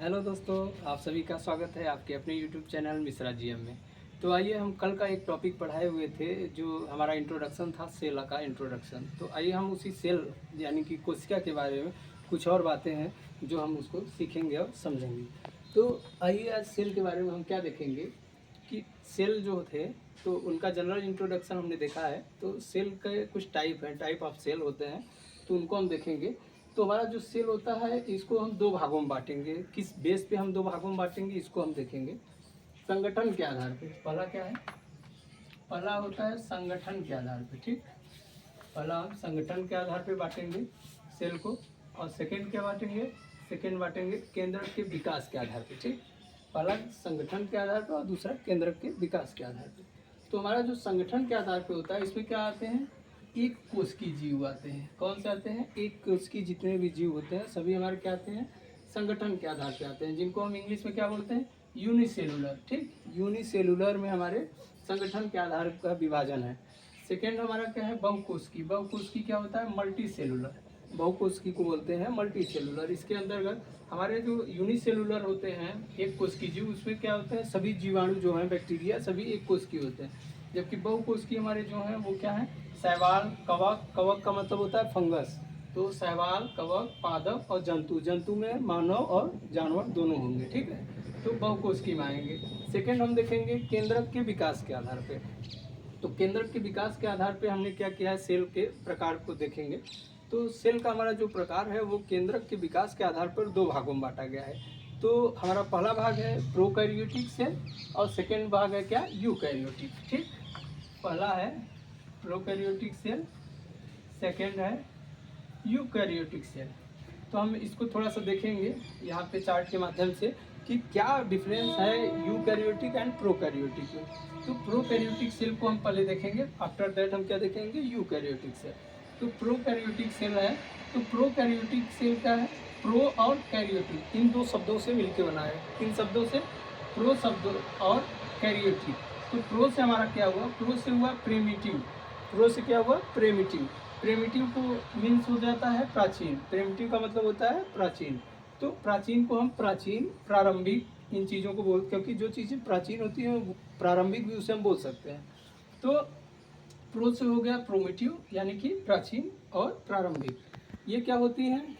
Hello दोस्तों, आप सभी का स्वागत है आपके अपने यूट्यूब चैनल मिश्रा जीएम में। तो आइए, हम कल का एक टॉपिक पढ़ाए हुए थे जो हमारा इंट्रोडक्शन था, सेल का इंट्रोडक्शन। तो आइए हम उसी सेल यानी कि कोशिका के बारे में कुछ और बातें हैं जो हम उसको सीखेंगे और समझेंगे। तो आइए आज सेल के बारे में हम क्या देखेंगे कि सेल जो थे तो उनका जनरल इंट्रोडक्शन हमने देखा है। तो सेल के कुछ टाइप हैं, टाइप ऑफ सेल होते हैं, तो उनको हम देखेंगे। तो हमारा जो सेल होता है इसको हम दो भागों में बांटेंगे। किस बेस पे हम दो भागों में बांटेंगे इसको हम देखेंगे। संगठन के आधार पे पहला क्या है, पहला होता है संगठन के आधार पे। ठीक, पहला हम संगठन के आधार पे बांटेंगे सेल को। और सेकंड क्या बांटेंगे, सेकंड बांटेंगे केंद्रक के विकास के आधार पे। ठीक, पहला संगठन के आधार पे और दूसरा केंद्रक के विकास के आधार पे। तो हमारा जो संगठन के आधार पे होता है इसमें क्या आते हैं, एक कोशिकीय जीव आते हैं। कौन से आते हैं, एक कोशिकीय जितने भी जीव होते हैं सभी हमारे क्या आते हैं, संगठन के आधार पे आते हैं, जिनको हम इंग्लिश में क्या बोलते हैं, यूनिसेलुलर। ठीक, यूनिसेलुलर में हमारे संगठन के आधार का विभाजन है। सेकेंड हमारा क्या है, बहुकोशिकीय। बहुकोशिकीय क्या होता है, मल्टी सेलुलर। बहुकोशिकीय को बोलते हैं मल्टी सेलुलर। इसके अंतर्गत हमारे जो यूनिसेलुलर होते हैं एक कोशिकीय जीव, उसमें क्या होता है, सभी जीवाणु जो हैं, बैक्टीरिया सभी एक कोशिकीय होते हैं। जबकि बहुकोशिकीय हमारे जो हैं वो क्या है, शैवाल, कवक। कवक का मतलब होता है फंगस। तो शैवाल, कवक, पादप और जंतु। जंतु में मानव और जानवर दोनों होंगे। ठीक है, तो बहुकोशिकीय में आएंगे। सेकेंड हम देखेंगे केंद्रक के विकास के आधार पे। तो केंद्रक के विकास के आधार पे हमने क्या किया है, सेल के प्रकार को देखेंगे। तो सेल का हमारा जो प्रकार है वो केंद्रक के विकास के आधार पर दो भागों में बांटा गया है। तो हमारा पहला भाग है प्रोकैरियोटिक सेल और सेकेंड भाग है क्या, यूकैरियोटिक। ठीक, पहला है प्रोकैरियोटिक सेल, सेकेंड है यूकैरियोटिक सेल। तो हम इसको थोड़ा सा देखेंगे यहाँ पे चार्ट के माध्यम से कि क्या डिफरेंस है यूकैरियोटिक एंड प्रोकैरियोटिक में। तो प्रोकैरियोटिक सेल को हम पहले देखेंगे, आफ्टर दैट हम क्या देखेंगे, यूकैरियोटिक सेल। तो प्रोकैरियोटिक सेल है, तो प्रोकैरियोटिक सेल क्या है, प्रो और कैरियोटिक इन दो शब्दों से मिलकर बना है। इन शब्दों से, प्रो शब्द और कैरियोटिक। तो प्रो से हमारा क्या हुआ, प्रो से हुआ प्रिमिटिव। प्रो से क्या हुआ, प्रिमिटिव। प्रिमिटिव को मीन्स हो जाता है प्राचीन। प्रिमिटिव का मतलब होता है प्राचीन। तो प्राचीन को हम प्राचीन, प्रारंभिक, इन चीज़ों को बोल, क्योंकि जो चीज़ें प्राचीन होती हैं प्रारंभिक भी उसे हम बोल सकते हैं। तो प्रो से हो गया प्रोमिटिव यानी कि प्राचीन और प्रारंभिक, ये क्या होती हैं।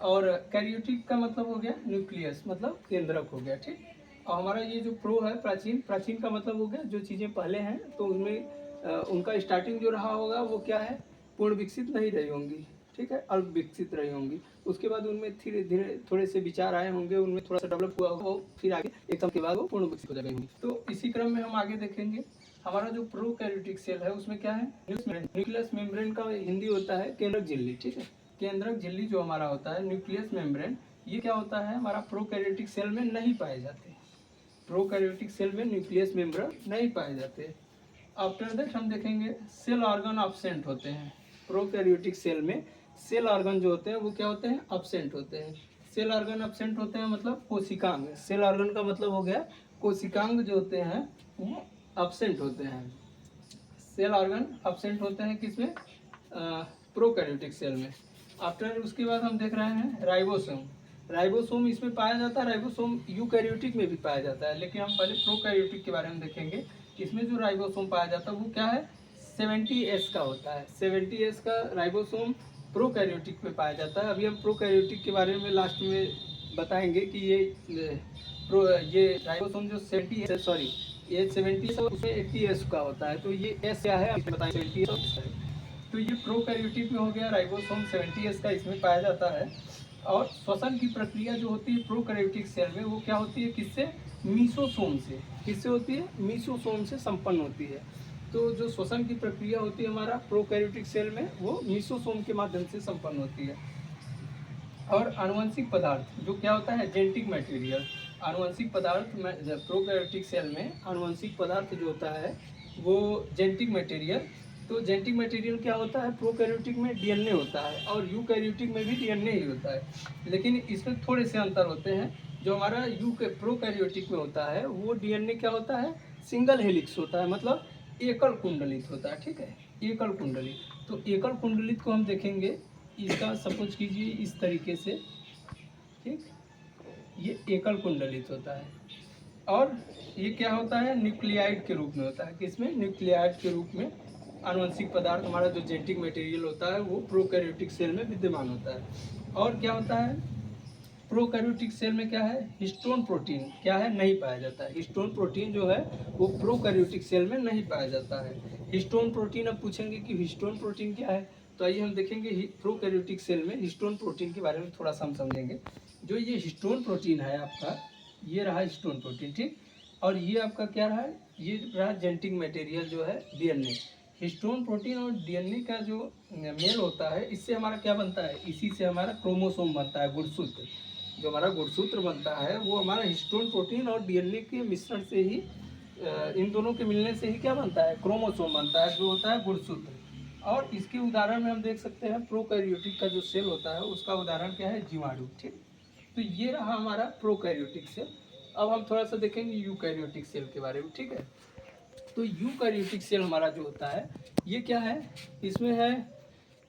और कैरियोटिक का मतलब हो गया न्यूक्लियस, मतलब केंद्रक हो गया। ठीक, और हमारा ये जो प्रो है प्राचीन, प्राचीन का मतलब हो गया जो चीज़ें पहले हैं तो उनमें उनका स्टार्टिंग जो रहा होगा वो क्या है, पूर्ण विकसित नहीं रही होंगी। ठीक है, अल्प विकसित रही होंगी। उसके बाद उनमें धीरे धीरे थोड़े से विचार आए होंगे, उनमें थोड़ा सा डेवलप हुआ होगा, फिर आगे एक समय के बाद वो पूर्ण विकसित हो जाएगी होंगी। तो इसी क्रम में हम आगे देखेंगे हमारा जो प्रोकैरियोटिक सेल है उसमें क्या है, न्यूक्लियस मेम्ब्रेन का हिंदी होता है केंद्रक झिल्ली। ठीक है, केंद्रक झिल्ली जो हमारा होता है न्यूक्लियस मेम्ब्रेन, ये क्या होता है, हमारा प्रोकैरियोटिक सेल में नहीं पाए जाते। प्रोकैरियोटिक सेल में न्यूक्लियस मेम्ब्रेन नहीं पाए जाते। आफ्टर दैट हम देखेंगे सेल ऑर्गन अब्सेंट होते हैं। प्रोकैरियोटिक सेल में सेल ऑर्गन जो होते हैं वो क्या होते हैं, अब्सेंट होते हैं। सेल ऑर्गन अब्सेंट होते हैं मतलब कोशिकांग। सेल ऑर्गन का मतलब हो गया कोशिकांग जो होते हैं वो अब्सेंट होते हैं। सेल ऑर्गन अब्सेंट होते हैं किसमें, प्रोकैरियोटिक सेल में। आफ्टर उसके बाद हम देख रहे हैं राइबोसोम। राइबोसोम इसमें पाया जाता है, राइबोसोम यूकैरियोटिक में भी पाया जाता है, लेकिन हम पहले प्रोकैरियोटिक के बारे में देखेंगे। इसमें जो राइबोसोम पाया जाता है वो क्या है, 70S का होता है। 70S का राइबोसोम प्रोकैरियोटिक में पाया जाता है। अभी हम प्रोकैरियोटिक के बारे में लास्ट में बताएंगे कि ये राइबोसोम जो 70 सॉरी ये 70 उसमें 80S का होता है। तो ये एस क्या है बताएं, 70S। तो ये प्रोकैरियोटिक में हो गया राइबोसोम 70S का इसमें पाया जाता है। और श्वसन की प्रक्रिया जो होती है प्रोकैरियोटिक सेल में वो क्या होती है, किससे, मीसोसोम से। किससे होती है, मीसोसोम से संपन्न होती है। तो जो श्वसन की प्रक्रिया होती है हमारा प्रोकैरियोटिक सेल में वो मीसोसोम के माध्यम से संपन्न होती है। और आनुवंशिक पदार्थ जो क्या होता है, जेनेटिक मटेरियल। आनुवंशिक पदार्थ में प्रोकैरियोटिक सेल में आनुवंशिक पदार्थ जो होता है वो जेनेटिक मटेरियल। तो जेनेटिक मटेरियल क्या होता है, प्रोकैरियोटिक में डीएनए होता है और यूकैरियोटिक में भी डीएनए ही होता है, लेकिन इसमें थोड़े से अंतर होते हैं। जो हमारा प्रोकैरियोटिक में होता है वो डीएनए क्या होता है, सिंगल हेलिक्स होता है, मतलब एकल कुंडलित होता है। ठीक है, एकल कुंडलित। तो एकल कुंडलित को हम देखेंगे, इसका सपोज कीजिए इस तरीके से। ठीक, ये एकल कुंडलित होता है। और ये क्या होता है, न्यूक्लियाइड के रूप में होता है। किसमें, न्यूक्लियाइड के रूप में आनुवंशिक पदार्थ, हमारा जो जेनेटिक मटेरियल होता है वो प्रोकैरियोटिक सेल में विद्यमान होता है। और क्या होता है, प्रोकैरियोटिक सेल में क्या है, हिस्टोन प्रोटीन क्या है, नहीं पाया जाता है। हिस्टोन प्रोटीन जो है वो प्रोकैरियोटिक सेल में नहीं पाया जाता है। हिस्टोन प्रोटीन, अब पूछेंगे कि हिस्टोन प्रोटीन क्या है, तो आइए हम देखेंगे प्रोकैरियोटिक सेल में हिस्टोन प्रोटीन के बारे में थोड़ा सा हम समझेंगे। जो ये हिस्टोन प्रोटीन है आपका, ये रहा हिस्टोन प्रोटीन, ठीक। और ये आपका क्या रहा, ये रहा जेनेटिक मटेरियल जो है डीएनए। हिस्टोन प्रोटीन और डीएनए का जो मेल होता है, इससे हमारा क्या बनता है, इसी से हमारा क्रोमोसोम बनता है, गुणसूत्र। जो हमारा गुणसूत्र बनता है वो हमारा हिस्टोन प्रोटीन और डीएनए के मिश्रण से ही, इन दोनों के मिलने से ही क्या बनता है, क्रोमोसोम बनता है, जो होता है गुणसूत्र। और इसके उदाहरण में हम देख सकते हैं प्रोकैरियोटिक का जो सेल होता है उसका उदाहरण क्या है, जीवाणु, ठीक। तो ये रहा हमारा प्रोकैरियोटिक सेल। अब हम थोड़ा सा देखेंगे यूकैरियोटिक सेल के बारे में, ठीक है। तो यूकैरियोटिक सेल हमारा जो होता है ये क्या है, इसमें है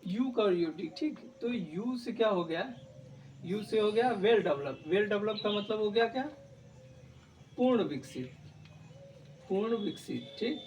यूकैरियोटिक, ठीक। तो यू से क्या हो गया, यू से हो गया वेल डेवलप। वेल डेवलप का मतलब हो गया क्या, पूर्ण विकसित, पूर्ण विकसित, ठीक।